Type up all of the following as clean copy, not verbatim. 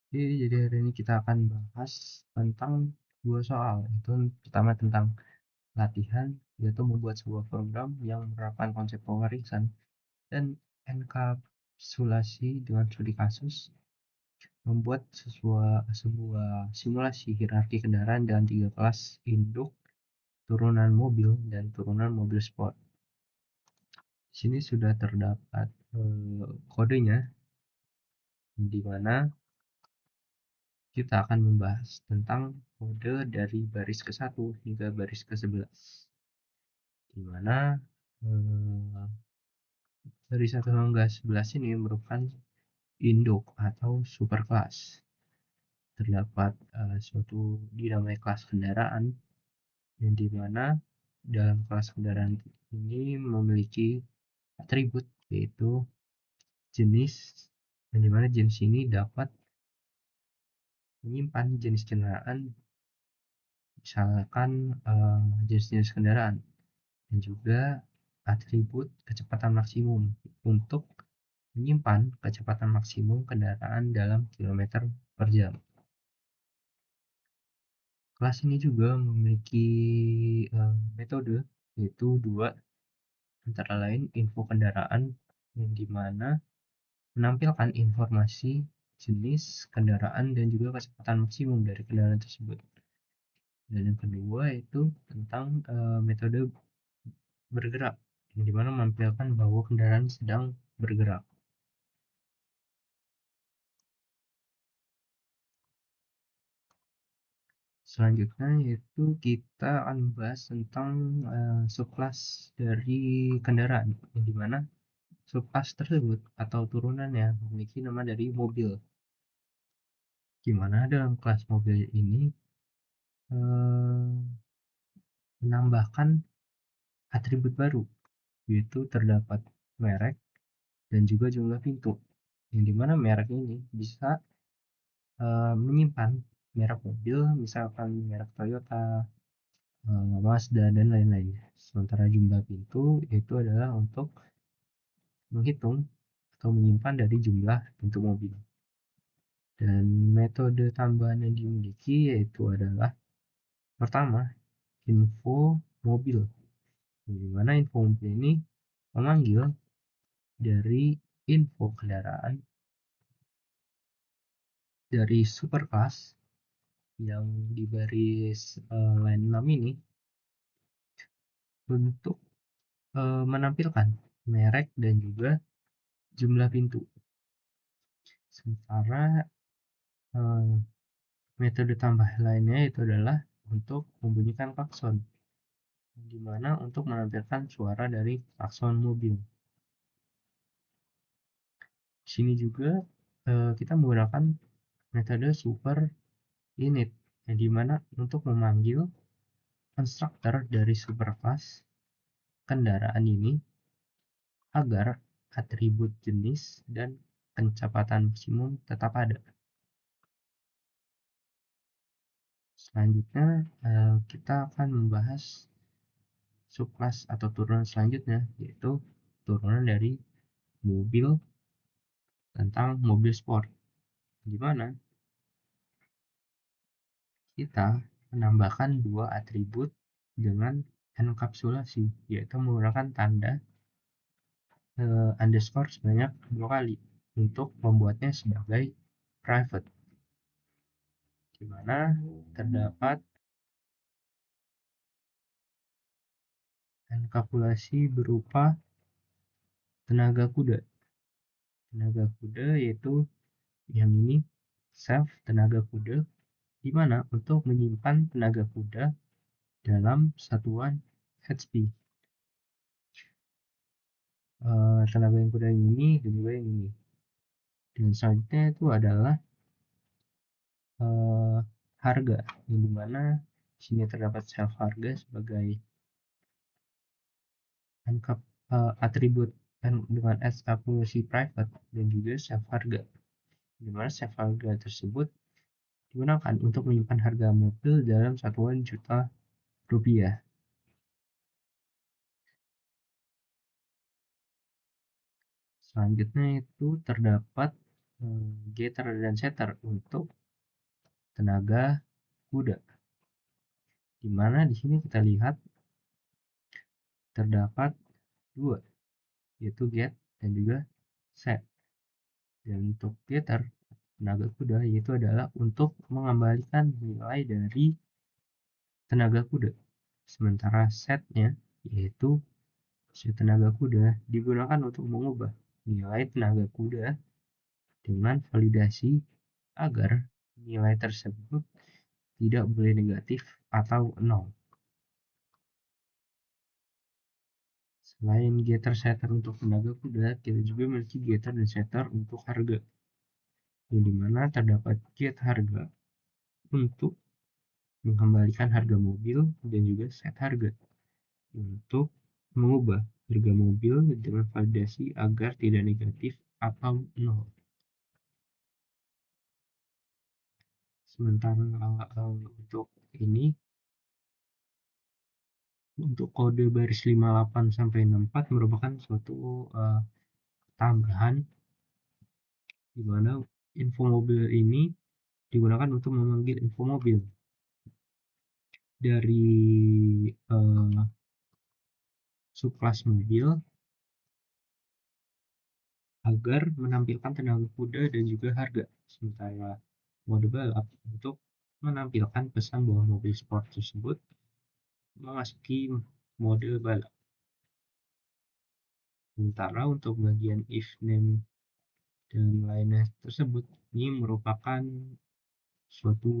Oke, jadi hari ini kita akan bahas tentang dua soal. Itu pertama tentang latihan, yaitu membuat sebuah program yang menerapkan konsep pewarisan dan enkapsulasi dengan studi kasus, membuat sebuah simulasi hierarki kendaraan dengan tiga kelas induk, turunan mobil, dan turunan mobil sport. Di sini sudah terdapat kodenya, di mana kita akan membahas tentang kode dari baris ke-1 hingga baris ke-11, di mana baris 1 hingga 11 ini merupakan induk atau superclass. Terdapat suatu dinamai kelas kendaraan yang dimana dalam kelas kendaraan ini memiliki atribut yaitu jenis, yang dimana jenis ini dapat menyimpan jenis kendaraan, misalkan jenis-jenis kendaraan, dan juga atribut kecepatan maksimum untuk menyimpan kecepatan maksimum kendaraan dalam kilometer per jam. Kelas ini juga memiliki metode, yaitu dua, antara lain info kendaraan, yang dimana menampilkan informasi jenis kendaraan dan juga kecepatan maksimum dari kendaraan tersebut. Dan yang kedua itu tentang metode bergerak, yang dimana menampilkan bahwa kendaraan sedang bergerak. Selanjutnya yaitu kita akan membahas tentang subclass dari kendaraan, yang dimana subclass tersebut atau turunannya memiliki nama dari mobil. Gimana dalam kelas mobil ini eh, menambahkan atribut baru, yaitu terdapat merek dan juga jumlah pintu, yang dimana merek ini bisa menyimpan merek mobil, misalkan merek Toyota, Mazda, dan lain-lain. Sementara jumlah pintu itu adalah untuk menghitung atau menyimpan dari jumlah pintu mobil. Dan metode tambahan yang dimiliki yaitu adalah pertama, info mobil. Di mana info mobil ini memanggil dari info kendaraan dari superclass yang di baris line 6 ini untuk menampilkan merek dan juga jumlah pintu. Sementara eh, metode tambah lainnya itu adalah untuk membunyikan klakson, di mana untuk menampilkan suara dari klakson mobil. Di sini juga kita menggunakan metode super init, yang dimana untuk memanggil konstruktor dari superclass kendaraan ini agar atribut jenis dan kecepatan maksimum tetap ada. Selanjutnya kita akan membahas subclass atau turunan selanjutnya, yaitu turunan dari mobil tentang mobil sport, di mana kita menambahkan dua atribut dengan enkapsulasi, yaitu menggunakan tanda underscore sebanyak 2 kali untuk membuatnya sebagai private, di mana terdapat enkapsulasi berupa tenaga kuda. Tenaga kuda yaitu yang ini self tenaga kuda, di mana untuk menyimpan tenaga kuda dalam satuan HP. Tenaga yang kuda yang ini dan juga yang ini. Dan selanjutnya itu adalah harga, yang dimana sini terdapat self harga sebagai atribut dengan enkapsulasi private, dan juga self harga, di mana self harga tersebut digunakan untuk menyimpan harga mobil dalam satuan juta rupiah. Selanjutnya itu terdapat getter dan setter untuk tenaga kuda. Di mana di sini kita lihat terdapat dua, yaitu get dan juga set. Dan untuk getter tenaga kuda yaitu adalah untuk mengembalikan nilai dari tenaga kuda. Sementara setnya yaitu set tenaga kuda digunakan untuk mengubah nilai tenaga kuda dengan validasi agar nilai tersebut tidak boleh negatif atau nol. Selain getter setter untuk tenaga kuda, kita juga memiliki getter dan setter untuk harga, yang dimana terdapat get harga untuk mengembalikan harga mobil dan juga set harga untuk mengubah harga mobil dengan validasi agar tidak negatif atau nol. Sementara untuk kode baris 58 sampai 64 merupakan suatu tambahan di mana info mobil ini digunakan untuk memanggil info mobil dari subclass mobil agar menampilkan tenaga kuda dan juga harga. Sementara mode balap untuk menampilkan pesan bahwa mobil sport tersebut memasuki mode balap. Sementara untuk bagian if name dan lainnya tersebut ini merupakan suatu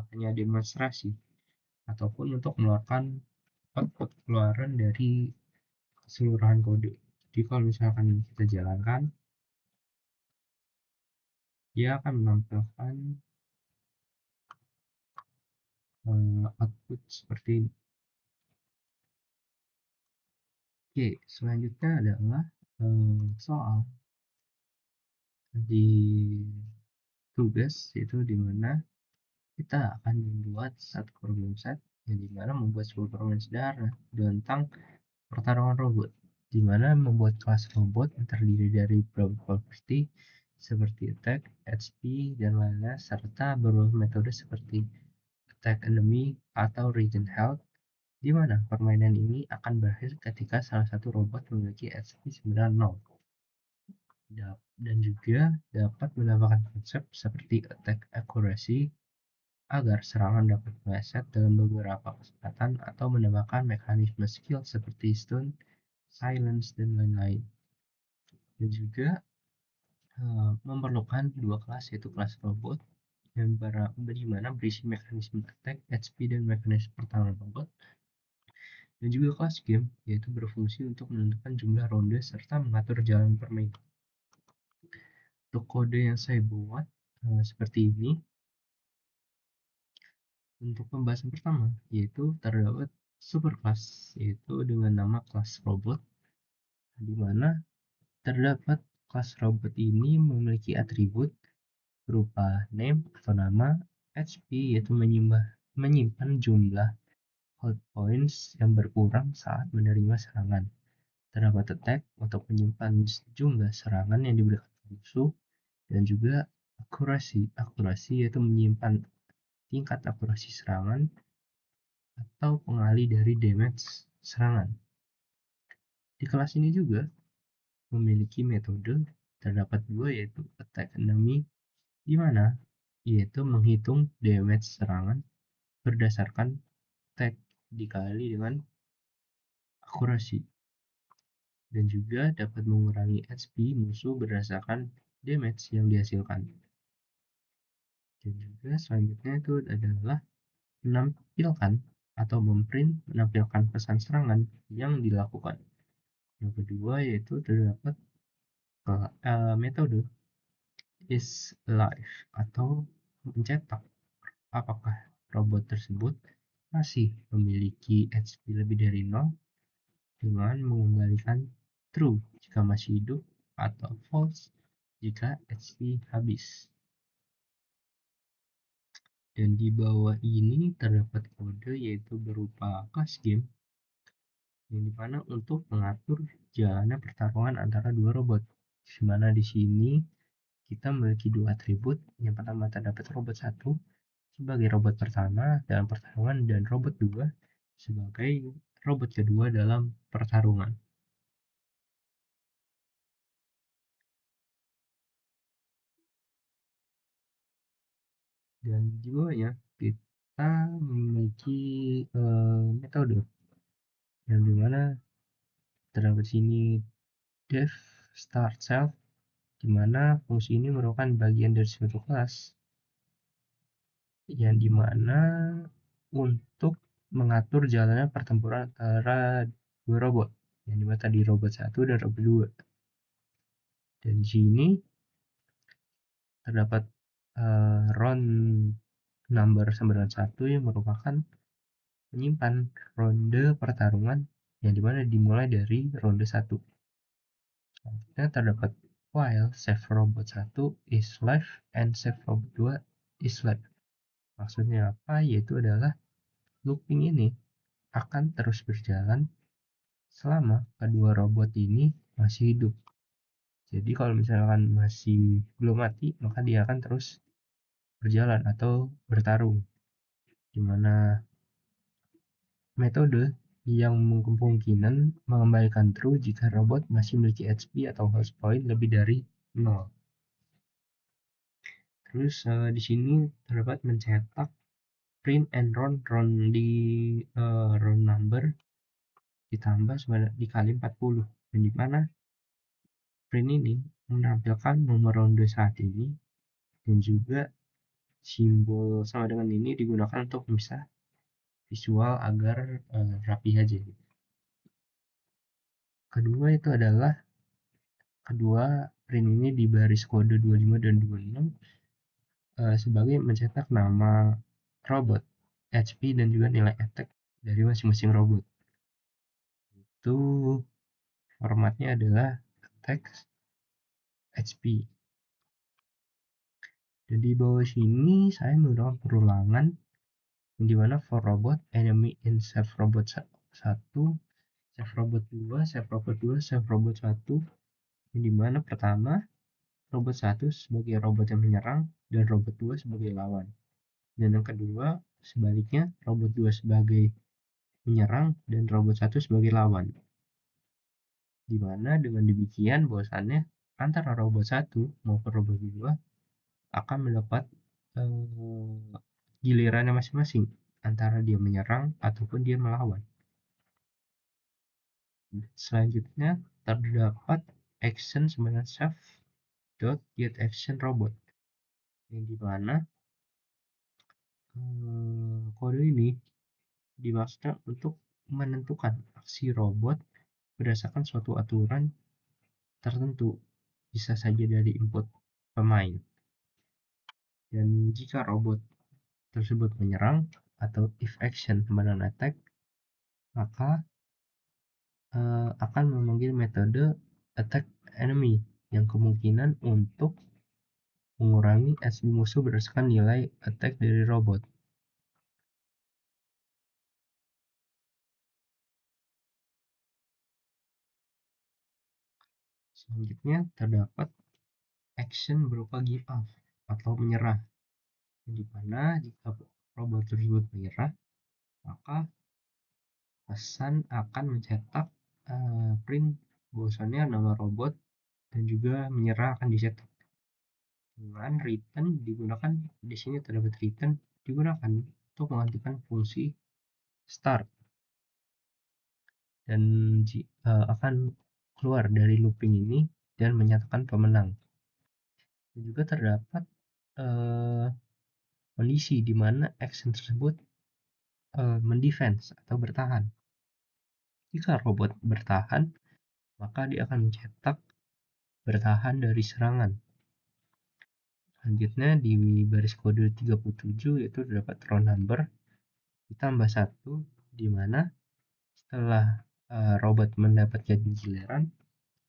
hanya demonstrasi ataupun untuk mengeluarkan output keluaran dari keseluruhan kode. Jadi kalau misalkan kita jalankan, dia akan menampilkan output seperti ini. Oke, selanjutnya adalah soal di tugas, yaitu dimana kita akan membuat satu program set yang dimana membuat sebuah program sederhana tentang pertarungan robot, di mana membuat kelas robot yang terdiri dari beberapa properti seperti attack, HP, dan lainnya, serta beberapa metode seperti attack enemy atau regen health, di mana permainan ini akan berakhir ketika salah satu robot memiliki HP 90 dan juga dapat menambahkan konsep seperti attack accuracy agar serangan dapat meleset dalam beberapa kesempatan atau menambahkan mekanisme skill seperti stun, silence, dan lain-lain. Dan juga memerlukan dua kelas, yaitu kelas robot yang dimana berisi mekanisme attack, HP, dan mekanisme pertahanan robot, dan juga kelas game, yaitu berfungsi untuk menentukan jumlah ronde serta mengatur jalan permainan. Untuk kode yang saya buat seperti ini. Untuk pembahasan pertama, yaitu terdapat superclass, yaitu dengan nama kelas robot, di mana terdapat kelas robot ini memiliki atribut berupa name atau nama, HP yaitu menyimpan jumlah hold points yang berkurang saat menerima serangan. Terdapat attack untuk menyimpan jumlah serangan yang diberikan musuh, dan juga akurasi yaitu menyimpan tingkat akurasi serangan atau pengalih dari damage serangan. Di kelas ini juga memiliki metode, terdapat dua, yaitu attack enemy, di mana yaitu menghitung damage serangan berdasarkan attack dikali dengan akurasi, dan juga dapat mengurangi HP musuh berdasarkan damage yang dihasilkan. Dan juga selanjutnya itu adalah menampilkan atau menampilkan pesan serangan yang dilakukan. Yang kedua yaitu terdapat metode is alive atau mencetak apakah robot tersebut masih memiliki HP lebih dari 0 dengan mengembalikan true jika masih hidup atau false jika HP habis. Dan di bawah ini terdapat kode yaitu berupa class game, yang dimana untuk mengatur jalannya pertarungan antara dua robot. Di mana di sini kita memiliki dua atribut. Yang pertama terdapat robot 1 sebagai robot pertama dalam pertarungan dan robot 2 sebagai robot kedua dalam pertarungan. Dan di bawahnya kita memiliki metode yang dimana terdapat sini def start self, di mana fungsi ini merupakan bagian dari suatu kelas yang dimana untuk mengatur jalannya pertempuran antara dua robot, yang dimana tadi robot 1 dan robot 2. Dan di sini terdapat round number 91 yang merupakan menyimpan ronde pertarungan yang dimana dimulai dari ronde 1. Selanjutnya terdapat while save robot 1 is live and save robot 2 is live. Maksudnya apa? Yaitu adalah looping ini akan terus berjalan selama kedua robot ini masih hidup. Jadi kalau misalkan masih belum mati, maka dia akan terus berjalan atau bertarung. Dimana metode yang kemungkinan mengembalikan true jika robot masih memiliki HP atau health point lebih dari 0. Terus di sini terdapat mencetak print and run di round number ditambah dikali 40, dan di mana print ini menampilkan nomor ronde saat ini dan juga simbol sama dengan ini digunakan untuk memisah visual agar rapi aja. Kedua itu adalah kedua print ini di baris kode 25 dan 26 sebagai mencetak nama robot, HP dan juga nilai attack dari masing-masing robot. Itu formatnya adalah attack HP. Dan di bawah sini saya menggunakan perulangan yang dimana for robot enemy in save robot 1, save robot 2, save robot 2, save robot 1, yang dimana pertama robot 1 sebagai robot yang menyerang dan robot 2 sebagai lawan. Dan yang kedua sebaliknya, robot 2 sebagai menyerang dan robot 1 sebagai lawan. Dimana dengan demikian bahwasannya antara robot 1 maupun robot 2 akan mendapat gilirannya masing-masing, antara dia menyerang ataupun dia melawan. Selanjutnya terdapat action sebenarnya save dot get action robot, yang dimana kode ini dimaksudkan untuk menentukan aksi robot berdasarkan suatu aturan tertentu, bisa saja dari input pemain. Dan jika robot tersebut menyerang atau if action kemudian attack, maka akan memanggil metode attack enemy yang kemungkinan untuk mengurangi HP musuh berdasarkan nilai attack dari robot. Selanjutnya terdapat action berupa give up atau menyerah, di mana jika robot tersebut menyerah, maka pesan akan mencetak print bahwasannya nama robot dan juga menyerah akan dicetak. Dengan return digunakan, di sini terdapat return digunakan untuk menggantikan fungsi start dan akan keluar dari looping ini dan menyatakan pemenang. Dan juga terdapat kondisi di mana action tersebut mendefense atau bertahan. Jika robot bertahan, maka dia akan mencetak bertahan dari serangan. Selanjutnya di baris kode 37 yaitu terdapat round number ditambah 1, di mana setelah robot mendapatkan giliran,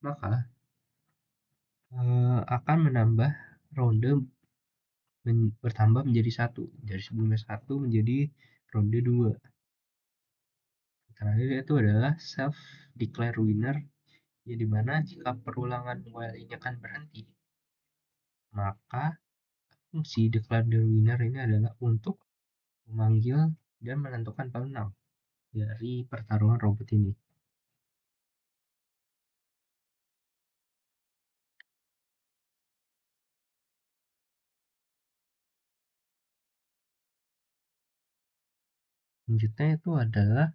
maka akan menambah ronde bertambah menjadi 1, dari sebelumnya 1 menjadi ronde 2. Terakhir itu adalah self declare winner, ya dimana jika perulangan while ini akan berhenti, Maka fungsi declare the winner ini adalah untuk memanggil dan menentukan pemenang dari pertarungan robot ini. Selanjutnya itu adalah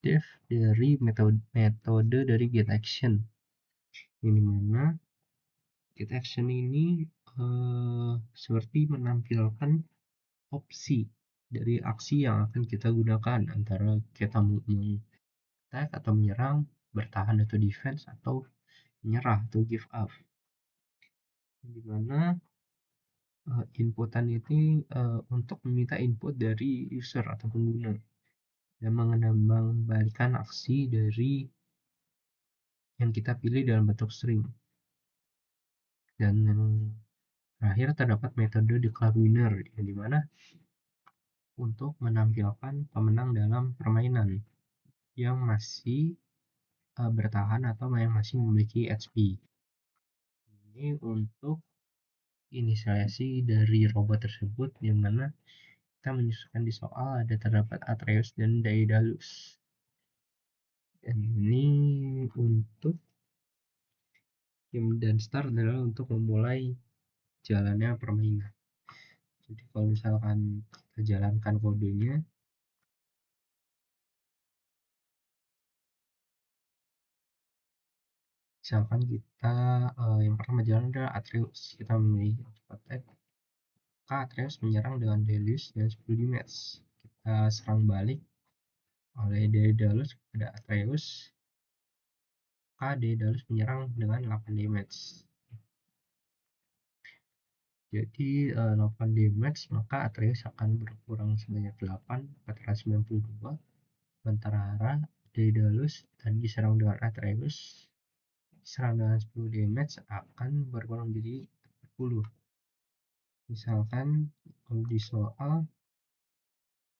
def dari metode dari getAction, ini mana getAction ini seperti menampilkan opsi dari aksi yang akan kita gunakan, antara kita mau attack atau menyerang, bertahan atau defense, atau menyerah atau give up. Dimana inputan itu untuk meminta input dari user atau pengguna dan mengembalikan aksi dari yang kita pilih dalam bentuk string. Dan yang terakhir terdapat metode declare winner, yang dimana untuk menampilkan pemenang dalam permainan yang masih bertahan atau yang masih memiliki HP. Ini untuk inisiasi dari robot tersebut, yang mana kita menyusulkan di soal ada terdapat Atreus dan Daedalus. Dan ini untuk game dan start adalah untuk memulai jalannya permainan. Jadi kalau misalkan kita jalankan kodenya, misalkan kita yang pertama jalan adalah Atreus, kita memilih attack, maka Atreus menyerang dengan Daedalus dan 10 damage. Kita serang balik oleh Daedalus kepada Atreus, maka Daedalus menyerang dengan 8 damage. Jadi 8 damage, maka Atreus akan berkurang sebanyak 8, 492. Sementara Daedalus tadi diserang dengan Atreus, diserang dengan 10 damage, akan berkurang menjadi 40. Misalkan kalau di soal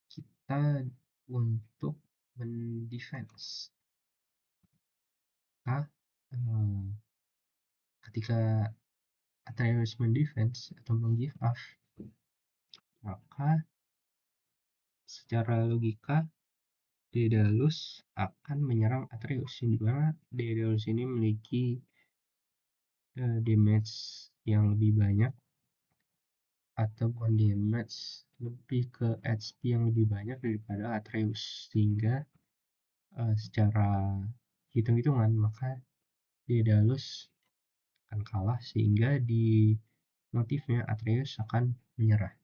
kita untuk mendefense, maka ketika Atreus mendefense atau menggive up, maka secara logika Daedalus akan menyerang Atreus, di mana Daedalus ini memiliki damage yang lebih banyak, atau damage lebih ke HP yang lebih banyak daripada Atreus, sehingga secara hitung-hitungan maka Daedalus akan kalah, sehingga di motifnya Atreus akan menyerah.